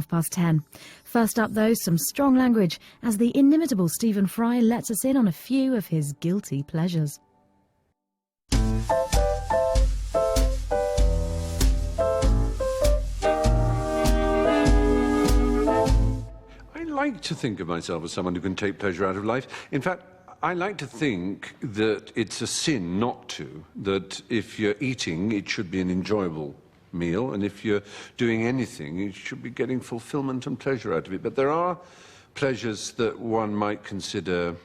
10:30. First up, though, some strong language as the inimitable Stephen Fry lets us in on a few of his guilty pleasures. I like to think of myself as someone who can take pleasure out of life. In fact, I like to think that it's a sin not to, that if you're eating, it should be an enjoyable meal, and if you're doing anything, you should be getting fulfillment and pleasure out of it. But there are pleasures that one might consider,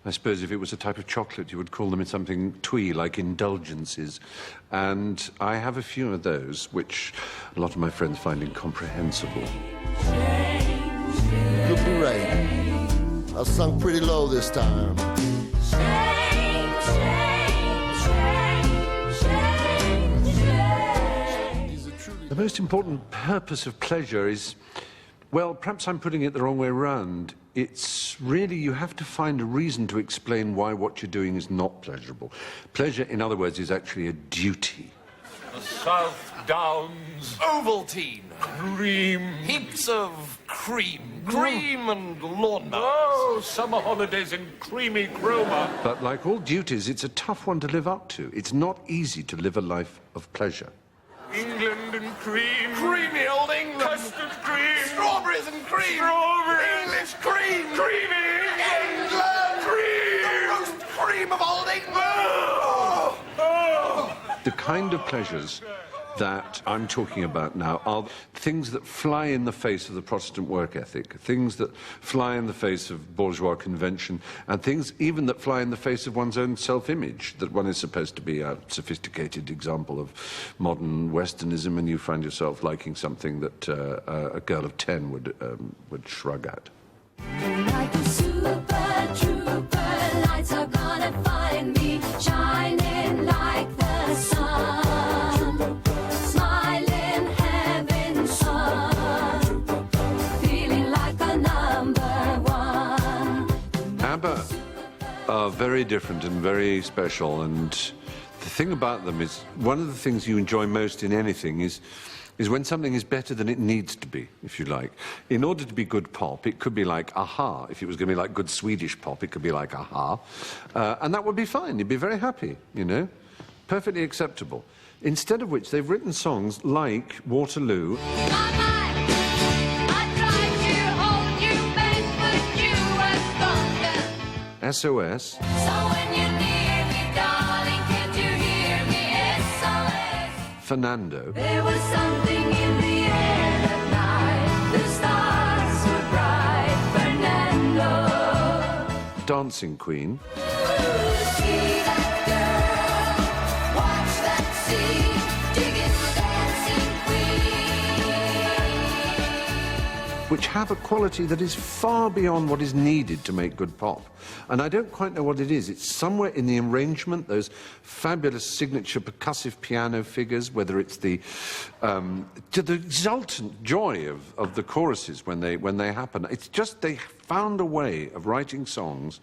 I suppose if it was a type of chocolate, you would call them something twee, like indulgences. And I have a few of those, which a lot of my friends find incomprehensible. Could be right. I sunk pretty low this time. The most important purpose of pleasure is, well, perhaps I'm putting it the wrong way around. It's really, you have to find a reason to explain why what you're doing is not pleasurable. Pleasure, in other words, is actually a duty. The South Downs, Ovaltine, cream, heaps of cream and lawnmowers. Oh, summer holidays in creamy Cromer. But like all duties, it's a tough one to live up to. It's not easy to live a life of pleasure. England and cream, creamy old England, custard cream, strawberries and cream, strawberries, English cream, creamy England, cream, the roast cream of old England. The kind of pleasures that I'm talking about now are things that fly in the face of the Protestant work ethic, things that fly in the face of bourgeois convention, and things even that fly in the face of one's own self-image, that one is supposed to be a sophisticated example of modern Westernism, and you find yourself liking something that a girl of 10 would shrug at. Like a super trooper, lights are gonna find me shining like the sun, smiling heaven's sun, feeling like a number one. Abba are very different and very special, and the thing about them is, one of the things you enjoy most in anything is when something is better than it needs to be, if you like. In order to be good pop, it could be like Aha. If it was going to be like good Swedish pop, it could be like Aha. And that would be fine. You'd be very happy, you know? Perfectly acceptable. Instead of which, they've written songs like Waterloo. SOS. So when you're near me, darling, can't you hear me? SOS. Fernando. There was something in the air that night. The stars were bright. Fernando. Dancing Queen. See that girl? Watch that sea. Digging the dancing queen. Which have a quality that is far beyond what is needed to make good pop. And I don't quite know what it is. It's somewhere in the arrangement, those fabulous signature percussive piano figures, whether it's the exultant joy of the choruses when they happen. It's just they found a way of writing songs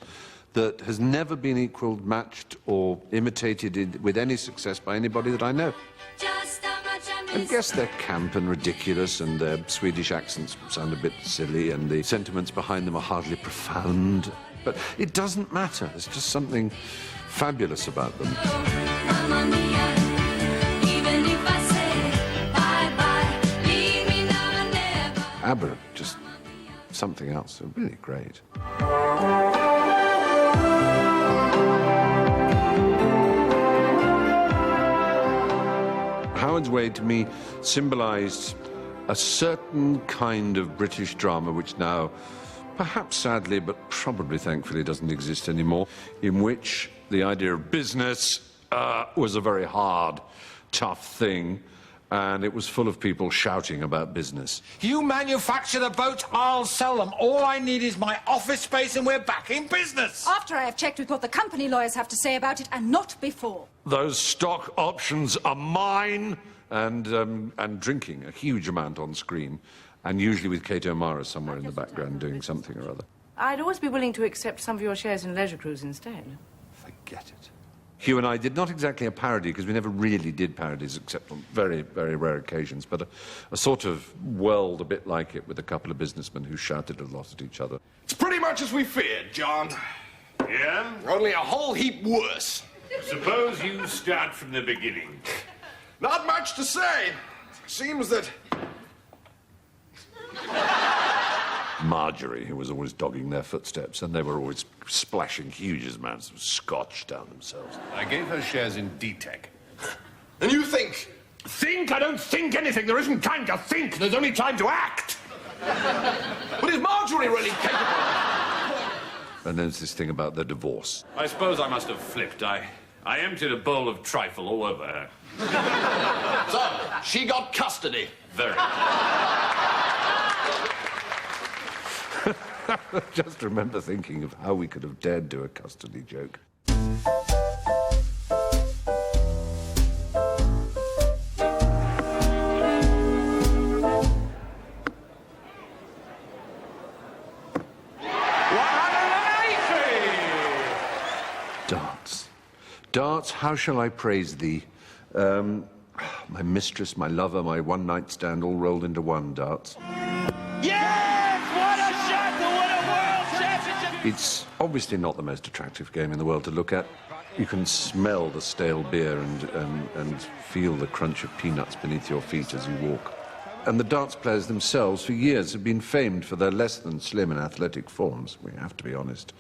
that has never been equaled, matched, or imitated with any success by anybody that I know. Just how much I I miss. guess they're camp and ridiculous, and their Swedish accents sound a bit silly, and the sentiments behind them are hardly profound. But it doesn't matter. There's just something fabulous about them. Mamma mia, even if I say bye-bye, leave me now and never. ABBA, just something else. They're really great. Howard's Way, to me, symbolised a certain kind of British drama which now, perhaps sadly, but probably thankfully doesn't exist anymore, in which the idea of business was a very hard, tough thing, and it was full of people shouting about business. You manufacture the boats, I'll sell them. All I need is my office space and we're back in business. After I have checked with what the company lawyers have to say about it, and not before. Those stock options are mine, and drinking a huge amount on screen, and usually with Kate O'Mara somewhere in the background doing something or other. I'd always be willing to accept some of your shares in Leisure Cruise instead. Forget it. Hugh and I did not exactly a parody, because we never really did parodies, except on very, very rare occasions, but a sort of world a bit like it, with a couple of businessmen who shouted a lot at each other. It's pretty much as we feared, John. Yeah? Only a whole heap worse. Suppose you start from the beginning. Not much to say. Seems that... Marjorie, who was always dogging their footsteps, and they were always splashing huge amounts of scotch down themselves. I gave her shares in D-Tech. And you think? Think? I don't think anything. There isn't time to think. There's only time to act. But is Marjorie really capable? And there's this thing about the divorce. I suppose I must have flipped. I emptied a bowl of trifle all over her. So, she got custody. Very. Just remember thinking of how we could have dared do a custody joke. Darts. Darts, how shall I praise thee? My mistress, my lover, my one-night stand, all rolled into one, darts. It's obviously not the most attractive game in the world to look at. You can smell the stale beer and feel the crunch of peanuts beneath your feet as you walk. And the darts players themselves, for years, have been famed for their less than slim and athletic forms. We have to be honest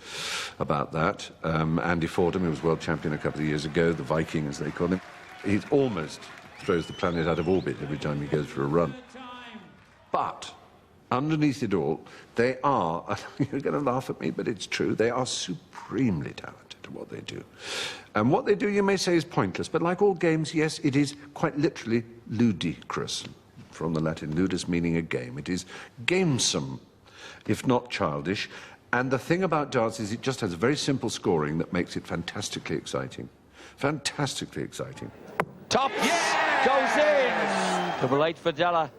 about that. Andy Fordham, who was world champion a couple of years ago, the Viking, as they call him, he almost throws the planet out of orbit every time he goes for a run. But underneath it all, they are, you're going to laugh at me, but it's true, they are supremely talented at what they do. And what they do, you may say, is pointless, but like all games, yes, it is quite literally ludicrous, from the Latin ludus, meaning a game. It is gamesome, if not childish. And the thing about darts is it just has a very simple scoring that makes it fantastically exciting. Fantastically exciting. Tops goes in. Double 8 for Della.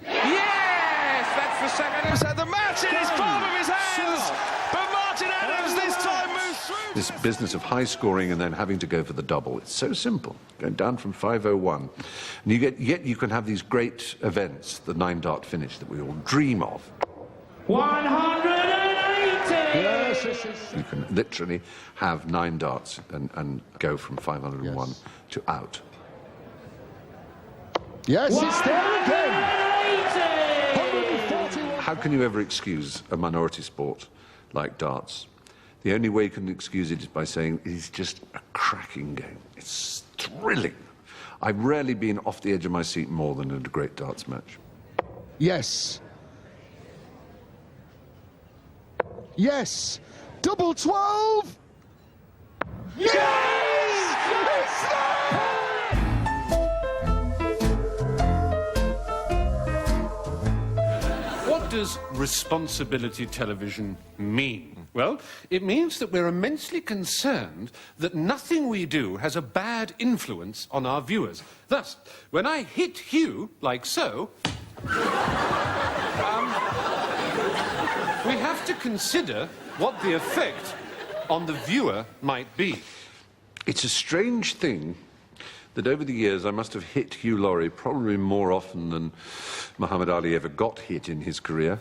Yes, that's the second. So the match in his palm of his hands. But Martin Adams this time moves through. This business of high scoring and then having to go for the double, it's so simple. Going down from 501. And yet you can have these great events, the 9-dart finish that we all dream of. 180. Yes. You can literally have 9 darts and go from 501 to out. Yes, it's there again. 141. How can you ever excuse a minority sport like darts? The only way you can excuse it is by saying it's just a cracking game. It's thrilling. I've rarely been off the edge of my seat more than in a great darts match. Yes. Yes. Double 12. Yes! What does responsibility television mean? Well, it means that we're immensely concerned that nothing we do has a bad influence on our viewers. Thus, when I hit Hugh, like so, we have to consider what the effect on the viewer might be. It's a strange thing that over the years I must have hit Hugh Laurie probably more often than Muhammad Ali ever got hit in his career.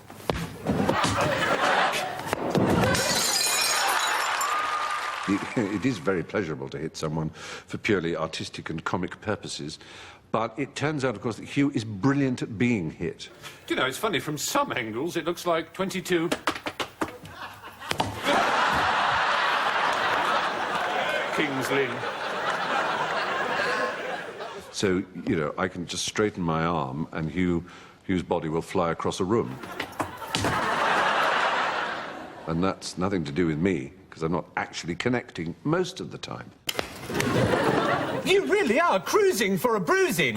It is very pleasurable to hit someone for purely artistic and comic purposes, but it turns out, of course, that Hugh is brilliant at being hit. Do you know, it's funny, from some angles it looks like 22... King's Lynn. So, you know, I can just straighten my arm and Hugh's body will fly across a room. And that's nothing to do with me, because I'm not actually connecting most of the time. You really are cruising for a bruising.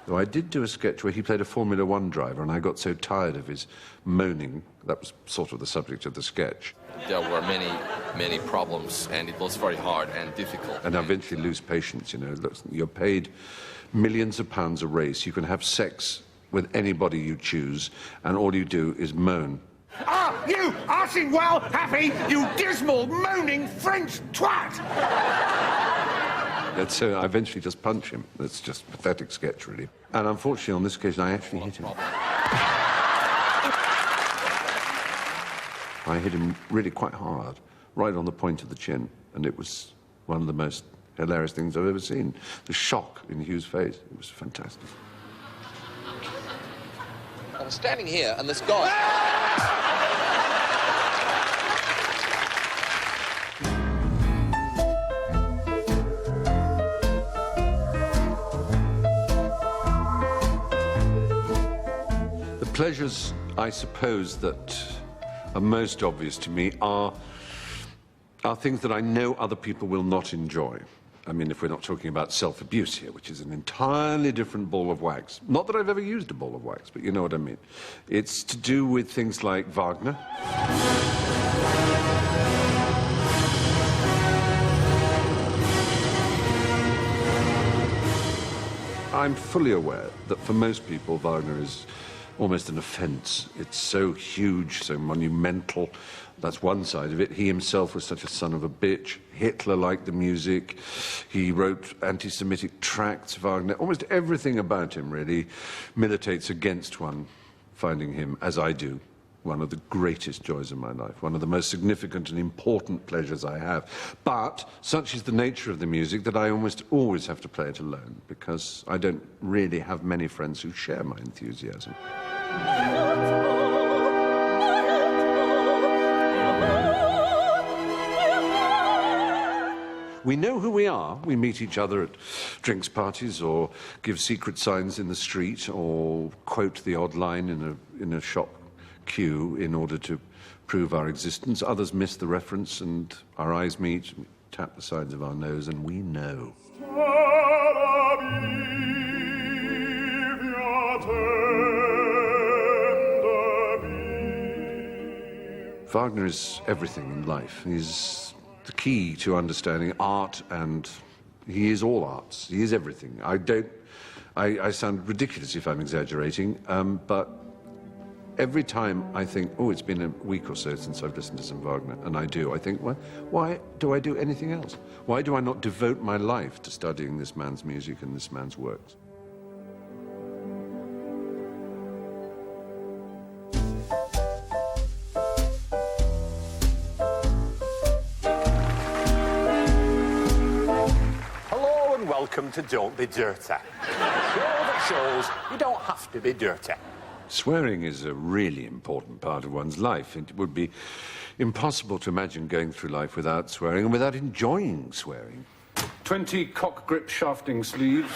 Though I did do a sketch where he played a Formula One driver and I got so tired of his moaning, that was sort of the subject of the sketch. There were many problems, and it was very hard and difficult. And I eventually lose patience, you know. Look, you're paid millions of pounds a race. You can have sex with anybody you choose, and all you do is moan. Ah, you arsing well happy, you dismal, moaning French twat! And so I eventually just punch him. It's just a pathetic sketch, really. And unfortunately, on this occasion, I actually hit him. I hit him really quite hard, right on the point of the chin, and it was one of the most hilarious things I've ever seen. The shock in Hugh's face, it was fantastic. I'm standing here, and this guy... The pleasures, I suppose, that are most obvious to me are things that I know other people will not enjoy. I mean, if we're not talking about self-abuse here, which is an entirely different ball of wax. Not that I've ever used a ball of wax, but you know what I mean. It's to do with things like Wagner. I'm fully aware that for most people, Wagner is almost an offence. It's so huge, so monumental. That's one side of it. He himself was such a son of a bitch. Hitler liked the music. He wrote anti-Semitic tracts, Wagner. Almost everything about him, really, militates against one finding him, as I do, one of the greatest joys of my life, one of the most significant and important pleasures I have. But such is the nature of the music that I almost always have to play it alone, because I don't really have many friends who share my enthusiasm. We know who we are. We meet each other at drinks parties or give secret signs in the street or quote the odd line in a shop queue in order to prove our existence. Others miss the reference and our eyes meet, we tap the sides of our nose and we know. Wagner is everything in life. He's the key to understanding art, and he is all arts. He is everything. I sound ridiculous if I'm exaggerating, but every time I think, oh, it's been a week or so since I've listened to some Wagner, and I do, I think, well, why do I do anything else? Why do I not devote my life to studying this man's music and this man's works? Welcome to Don't Be Dirty. Show that shows you don't have to be dirty. Swearing is a really important part of one's life. It would be impossible to imagine going through life without swearing and without enjoying swearing. 20 cock-grip shafting sleeves.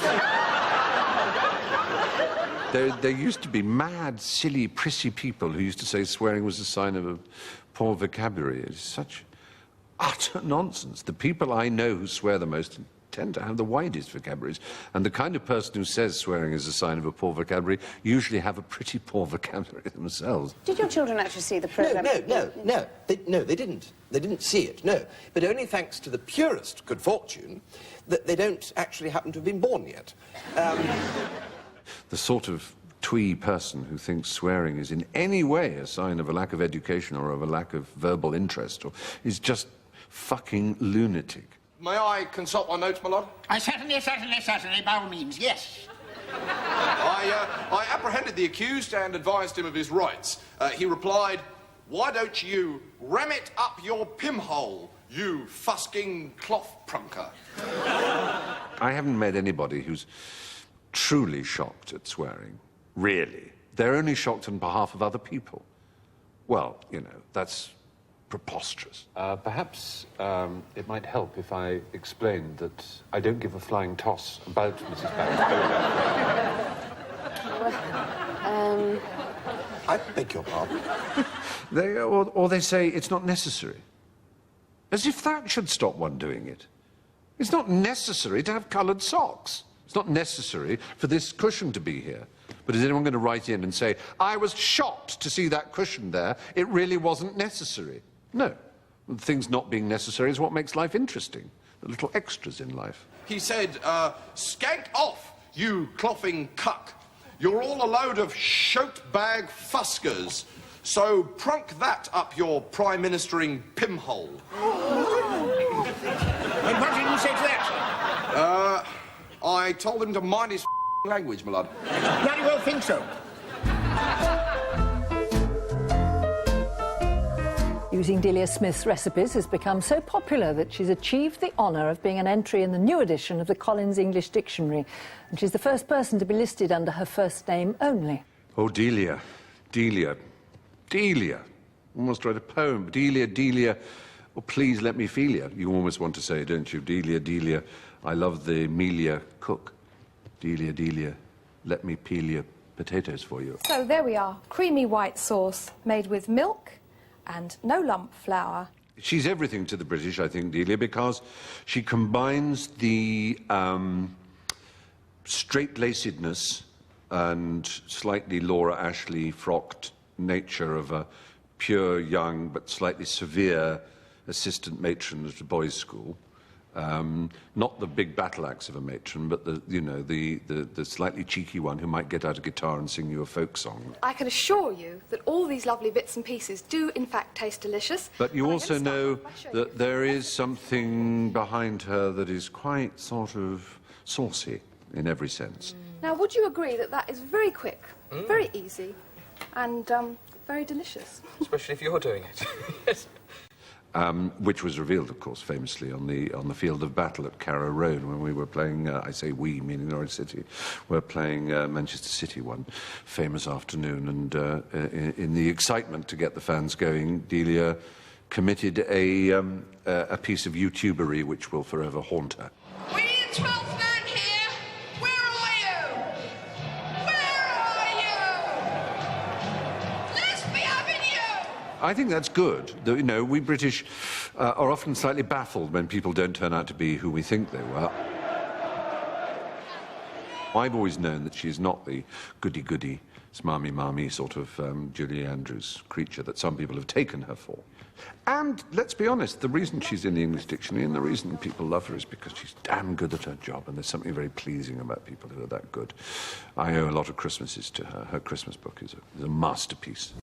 There used to be mad, silly, prissy people who used to say swearing was a sign of a poor vocabulary. It's such utter nonsense. The people I know who swear the most tend to have the widest vocabularies, and the kind of person who says swearing is a sign of a poor vocabulary usually have a pretty poor vocabulary themselves. Did your children actually see the programme? No, they didn't. They didn't see it, no. But only thanks to the purest good fortune that they don't actually happen to have been born yet. The sort of twee person who thinks swearing is in any way a sign of a lack of education or of a lack of verbal interest or is just fucking lunatic. May I consult my notes, my lord? Certainly, by all means, yes. I apprehended the accused and advised him of his rights. He replied, "Why don't you ram it up your pimhole, you fusking cloth prunker?" I haven't met anybody who's truly shocked at swearing. Really. They're only shocked on behalf of other people. Well, you know, that's preposterous. Perhaps it might help if I explained that I don't give a flying toss about Mrs. Banks. I beg your pardon. They say it's not necessary. As if that should stop one doing it. It's not necessary to have coloured socks. It's not necessary for this cushion to be here. But is anyone going to write in and say, I was shocked to see that cushion there, it really wasn't necessary? No. Things not being necessary is what makes life interesting. The little extras in life. He said, "Skank off, you clothing cuck. You're all a load of shoat bag fuskers. So prunk that up your prime ministering pimhole. And what did you say to that? I told him to mind his language, my lad. Bloody well think so. Using Delia Smith's recipes has become so popular that she's achieved the honour of being an entry in the new edition of the Collins English Dictionary. And she's the first person to be listed under her first name only. Oh, Delia. Delia. Delia. Almost write a poem. Delia, Delia. Oh, please let me feel you. You almost want to say, don't you? Delia, Delia. I love the Melia cook. Delia, Delia. Let me peel your potatoes for you. So there we are. Creamy white sauce made with milk and no lump flour. She's everything to the British, I think, Delia, because she combines the straight-lacedness and slightly Laura Ashley-frocked nature of a pure, young, but slightly severe assistant matron at a boys' school. Not the big battle axe of a matron, but the slightly cheeky one who might get out a guitar and sing you a folk song. I can assure you that all these lovely bits and pieces do in fact taste delicious. But you also know that there is something behind her that is quite sort of saucy in every sense. Now, would you agree that that is very quick, very easy, and very delicious? Especially if you're doing it. Yes. Which was revealed, of course, famously on the field of battle at Carrow Road when we were playing, I say we, meaning Norwich City, we're playing Manchester City one famous afternoon, and in the excitement to get the fans going, Delia committed a piece of YouTubery which will forever haunt her. We need a 12th man here. Where are you? Where are you? Let's be having you. I think that's good. You know, we British are often slightly baffled when people don't turn out to be who we think they were. I've always known that she's not the goody-goody, smarmy-marmy sort of Julie Andrews creature that some people have taken her for. And, let's be honest, the reason she's in the English Dictionary and the reason people love her is because she's damn good at her job, and there's something very pleasing about people who are that good. I owe a lot of Christmases to her. Her Christmas book is a masterpiece.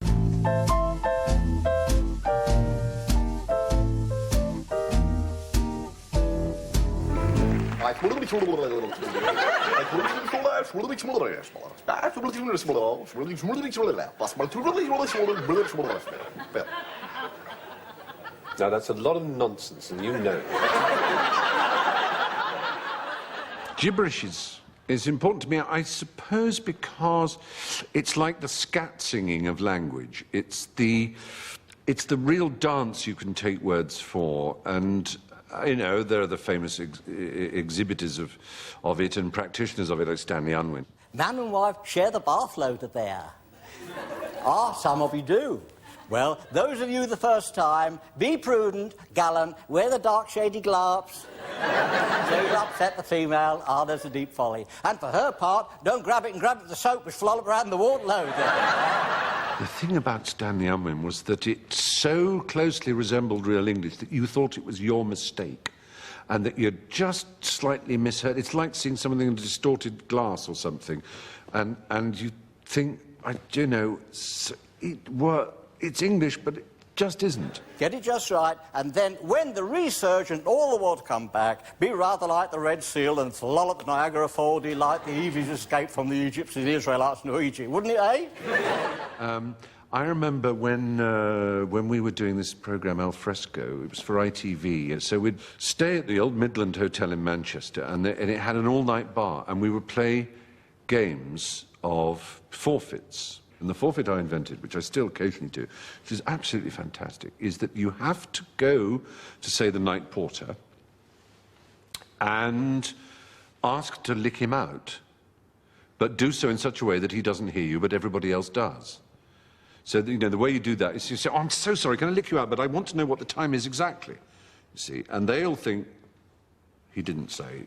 Now, that's a lot of nonsense, and you know it. Gibberish is important to me, I suppose, because it's like the scat singing of language. It's the real dance you can take words for, and you know, there are the famous exhibitors of it and practitioners of it, like Stanley Unwin. Man and wife share the bath load there. Some of you do. Well, those of you the first time, be prudent, gallant, wear the dark shady gloves. Don't upset the female, there's a deep folly. And for her part, don't grab it and grab it the soap which flollop around the water load. The thing about Stanley Unwin was that it so closely resembled real English that you thought it was your mistake and that you'd just slightly misheard. It's like seeing something in distorted glass or something, and you think, it's English, but it just isn't. Get it just right, and then when the resurgent, all the water come back, be rather like the Red Seal and flollop Niagara Falls, like the Eve's escape from the Egyptians, the Israelites, and Egypt, wouldn't it, eh? I remember when we were doing this programme Al Fresco, it was for ITV, so we'd stay at the old Midland Hotel in Manchester, and it had an all-night bar, and we would play games of forfeits. And the forfeit I invented, which I still occasionally do, which is absolutely fantastic, is that you have to go to, say, the night porter and ask to lick him out, but do so in such a way that he doesn't hear you, but everybody else does. So, the way you do that is you say, I'm so sorry, can I lick you out, but I want to know what the time is exactly, you see. And they'll think, he didn't say,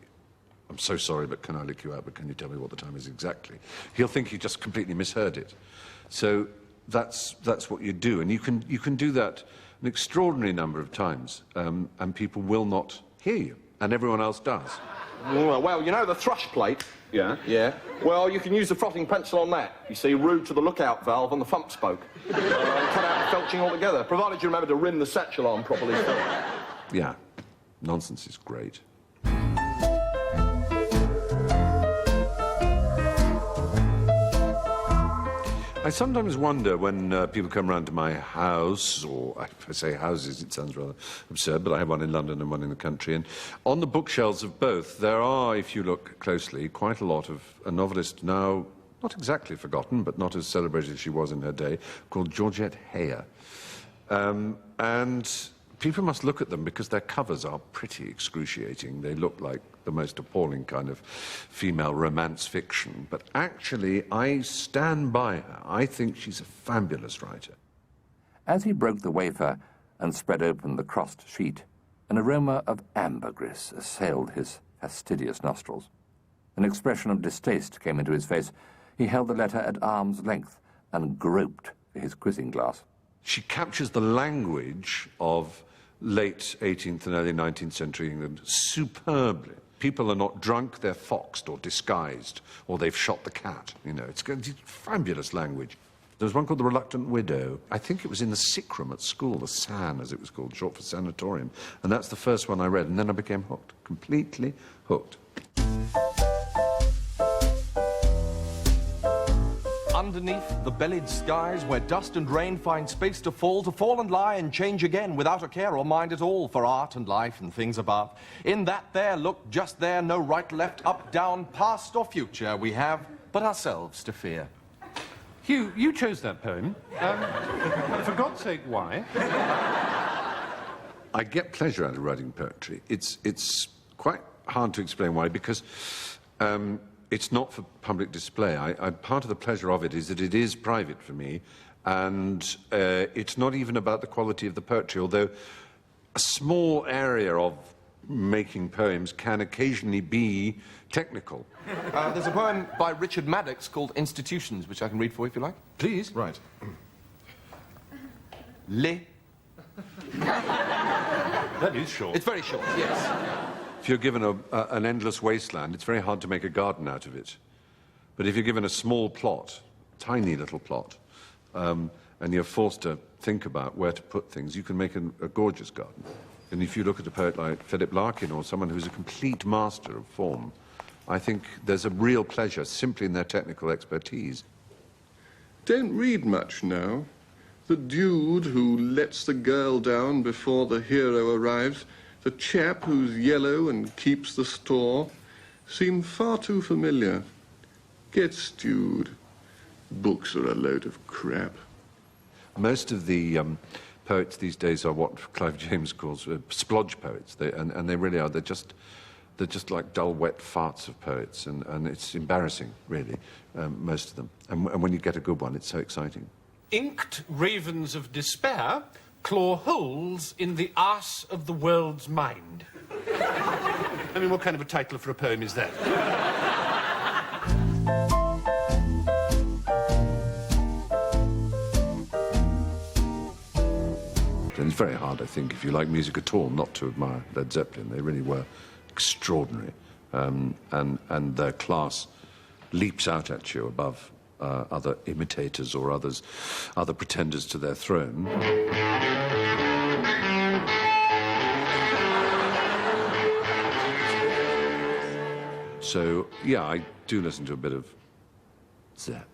I'm so sorry, but can I lick you out, but can you tell me what the time is exactly? He'll think he just completely misheard it. So that's what you do, and you can do that an extraordinary number of times, and people will not hear you, and everyone else does. Well, the thrush plate Yeah? Yeah. Well, you can use the frotting pencil on that. You see, rude to the lookout valve on the thump spoke. And cut out the felching altogether, provided you remember to rim the satchel on properly. Yeah, nonsense is great. I sometimes wonder when people come round to my house, or if I say houses, it sounds rather absurd, but I have one in London and one in the country, and on the bookshelves of both, there are, if you look closely, quite a lot of a novelist now, not exactly forgotten, but not as celebrated as she was in her day, called Georgette Heyer. And people must look at them because their covers are pretty excruciating. They look like the most appalling kind of female romance fiction. But actually, I stand by her. I think she's a fabulous writer. As he broke the wafer and spread open the crossed sheet, an aroma of ambergris assailed his fastidious nostrils. An expression of distaste came into his face. He held the letter at arm's length and groped for his quizzing glass. She captures the language of late 18th and early 19th century England superbly. People are not drunk, they're foxed or disguised, or they've shot the cat. You know, it's fabulous language. There was one called The Reluctant Widow. I think it was in the sick room at school, the SAN, as it was called, short for sanatorium. And that's the first one I read, and then I became hooked, completely hooked. Underneath the bellied skies, where dust and rain find space to fall and lie and change again, without a care or mind at all for art and life and things above. In that there, look, just there, no right, left, up, down, past or future, we have but ourselves to fear. Hugh, you chose that poem. For God's sake, why? I get pleasure out of writing poetry. It's quite hard to explain why, because it's not for public display. Part of the pleasure of it is that it is private for me, and it's not even about the quality of the poetry, although a small area of making poems can occasionally be technical. There's a poem by Richard Maddox called Institutions, which I can read for you if you like. Please. Right. Les. That is short. It's very short, yes. If you're given an endless wasteland, it's very hard to make a garden out of it. But if you're given a small plot, tiny little plot, and you're forced to think about where to put things, you can make a gorgeous garden. And if you look at a poet like Philip Larkin or someone who's a complete master of form, I think there's a real pleasure simply in their technical expertise. Don't read much now. The dude who lets the girl down before the hero arrives, the chap who's yellow and keeps the store, seem far too familiar. Get stewed. Books are a load of crap. Most of the poets these days are what Clive James calls splodge poets, and they really are. They're just like dull, wet farts of poets, and it's embarrassing, really, most of them. And when you get a good one, it's so exciting. Inked ravens of despair claw holes in the arse of the world's mind. I mean, what kind of a title for a poem is that? And it's very hard, I think, if you like music at all, not to admire Led Zeppelin. They really were extraordinary. And their class leaps out at you above other imitators or other pretenders to their throne. So, yeah, I do listen to a bit of Zepp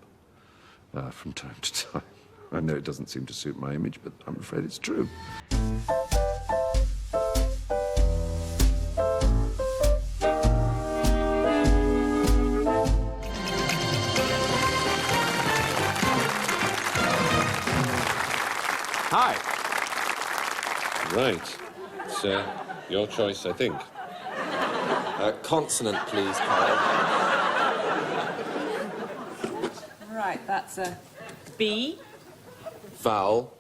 from time to time. I know it doesn't seem to suit my image, but I'm afraid it's true. Hi. Right. It's your choice, I think. Consonant, please, Carol. Right, that's a B. Vowel.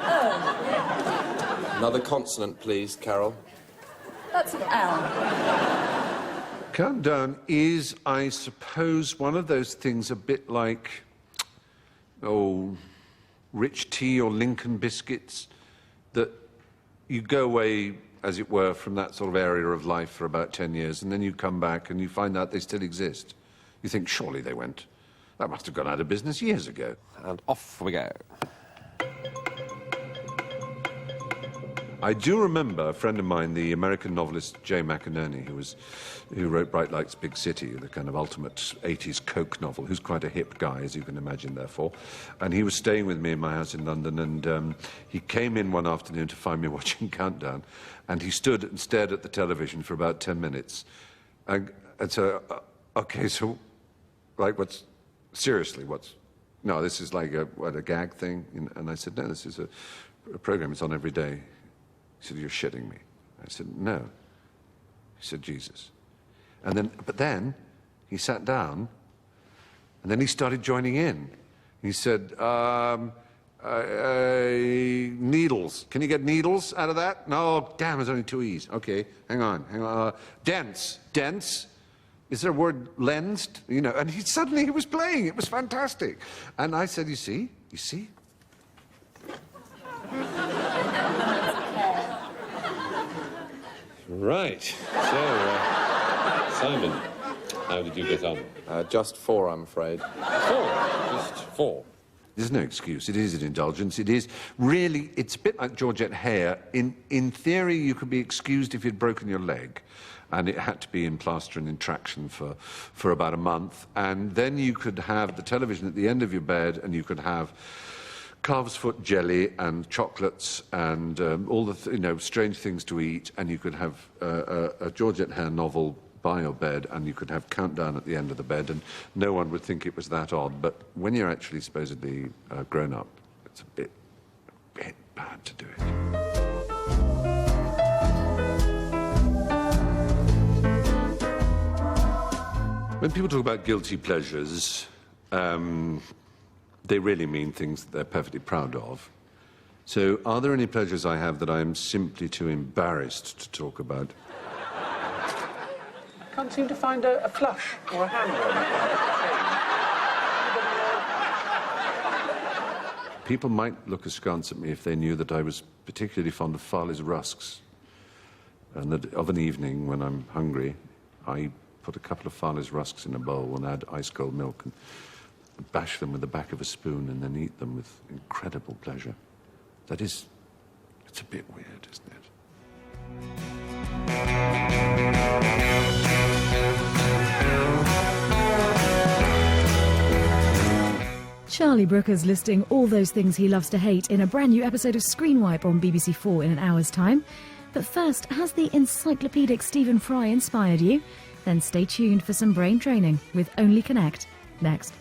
Oh. Another consonant, please, Carol. That's an L. Countdown is, I suppose, one of those things a bit like, rich tea or Lincoln biscuits, that you go away as it were, from that sort of area of life for about 10 years, and then you come back and you find out they still exist. You think, surely they went. That must have gone out of business years ago. And off we go. I do remember a friend of mine, the American novelist Jay McInerney, who wrote Bright Lights, Big City, the kind of ultimate 80s Coke novel, who's quite a hip guy, as you can imagine, therefore. And he was staying with me in my house in London, and he came in one afternoon to find me watching Countdown, and he stood and stared at the television for about 10 minutes. And so, okay, so, like, seriously, no, this is like a gag thing? And I said, no, this is a program, it's on every day. He said, you're shitting me. I said, no. He said, Jesus. But then he sat down, and then he started joining in. He said, needles. Can you get needles out of that? No, damn, there's only 2 E's. Okay, hang on. Dense. Is there a word lensed? You know, and suddenly he was playing. It was fantastic. And I said, you see? Right. So, Simon, how did you get on? Just 4, I'm afraid. 4? Just 4? There's no excuse. It is an indulgence. It is really, it's a bit like Georgette Hare. In theory, you could be excused if you'd broken your leg, and it had to be in plaster and in traction for about a month. And then you could have the television at the end of your bed, and you could have calf's foot jelly and chocolates and all the strange things to eat, and you could have a Georgette Hare novel by your bed, and you could have Countdown at the end of the bed, and no one would think it was that odd. But when you're actually supposedly grown up, it's a bit bad to do it. When people talk about guilty pleasures, they really mean things that they're perfectly proud of. So, are there any pleasures I have that I am simply too embarrassed to talk about? I can't seem to find a flush or a handle. People might look askance at me if they knew that I was particularly fond of Farley's rusks, and that of an evening when I'm hungry, I put a couple of Farley's rusks in a bowl and add ice-cold milk and bash them with the back of a spoon and then eat them with incredible pleasure. It's a bit weird, isn't it? Charlie Brooker's listing all those things he loves to hate in a brand new episode of Screen Wipe on BBC 4 in an hour's time. But first, has the encyclopedic Stephen Fry inspired you? Then stay tuned for some brain training with Only Connect next.